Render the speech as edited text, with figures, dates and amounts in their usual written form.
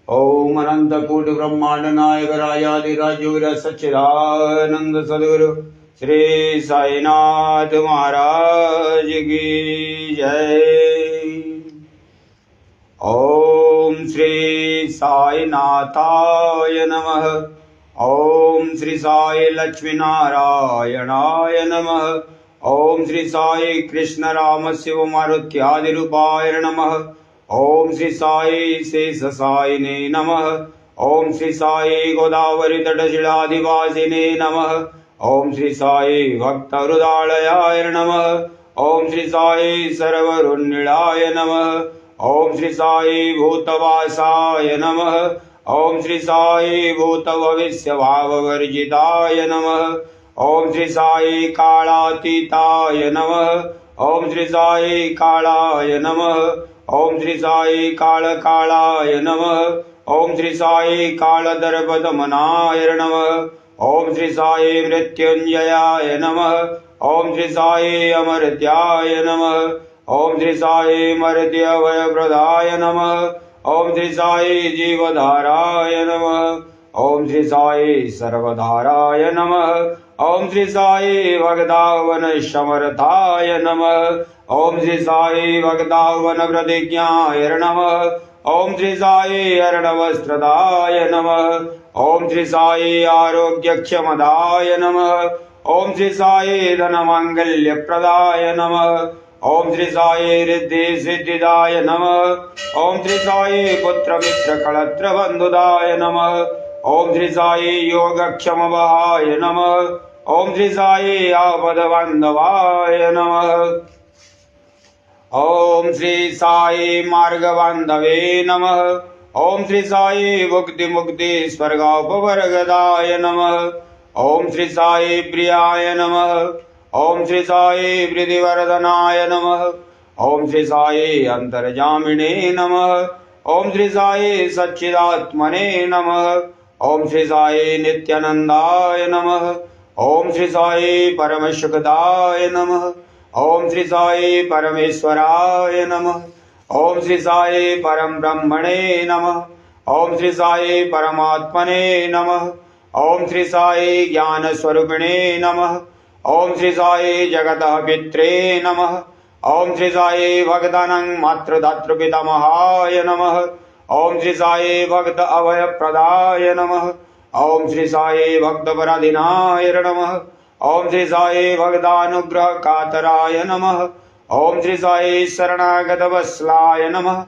ओम अनंत कोटि ब्रह्मांड नायक राजाधिराज सच्चिदानंद सदगुरु श्री साईनाथ महाराज की जय। ओम श्री साईनाथाय नमः। ओम श्री साई लक्ष्मी नारायणाय नमः। ओम श्री साई कृष्ण राम शिव मारुत्यादि रूपाय नमः। ओम श्री साई शेष साईने नमः। ओम श्री साई गोदावरी तटशिलाधिवासिने नमः। ओम श्री साई भक्त हृदयालयाय नमः। ओम श्री साई सर्वरुन्निलाय नमः। ओम श्री साई भूतवासाय नमः। ओम श्री साई भूत भविष्य भाव वर्जिताय नमः। ओम श्री साई कालातीताय नमः। ओम श्री साई कालाय नमः। ओम श्री साई कालाय नमः। ओम श्री साई कालदर्पदमनाय नमः। ओम श्री साई मृत्युंजयाय नमः। ओम श्री साई अमर्त्याय नमः। ओम श्री साई मर्त्यभयप्रदाय नमः। ओम श्री साई जीवधाराय नमः। ओम श्री साई सर्वधाराय नमः। ओम श्री साई भगदावन समर्थाय नमः। ओम श्री साई भगदावन प्रतिज्ञाय नमः। ओम श्री साई अर्णवस्त्रदाय नमः। ओम श्री साई आरोग्यक्षमदाय नमः। ओम श्री साई धनमांगल्यप्रदाय नमः। ओम श्री साई रिद्धि सिद्धिदाय नमः। ओम श्री साई पुत्र मित्र कलत्र बंधुदाय नमः। ओम श्री साई योगक्षमवाय नमः। ओम श्री साई आपदबांधवाय नमः। ओम श्री साई मार्गबांधवे नमः। ओम श्री साई भुक्ति मुक्ति स्वर्गोपवर्गदाय नमः। ओम श्री साई प्रियाय नमः। ओम श्री साई वृद्धिवर्धनाय नमः। ओम श्री साई अंतर्जामिने नमः। ओम श्री साई सच्चिदात्मने नमः। ओम श्री साई नित्यानंदाय नमः। ओम श्री साई परमसुखदाय नमः। ओम श्री साई परमेश्वराय नमः। ओम श्री साई परम ब्रह्मणे नमः। ओम श्री साई परमात्मने नमः। ओम श्री साई ज्ञान स्वरूपिणे नमः। ओम श्री साई जगतः पित्रे नमः। ओम श्री साई भक्तानां मातृदातृपितामहाय नमः। ओम श्री साई भक्त अभय प्रदाय नमः। ओम श्री साई भक्त पराधीनाय नमः। ओम श्री साई भक्तानुग्रह कातराय नमः। ओम श्री साई शरणागत वत्सलाय नमः।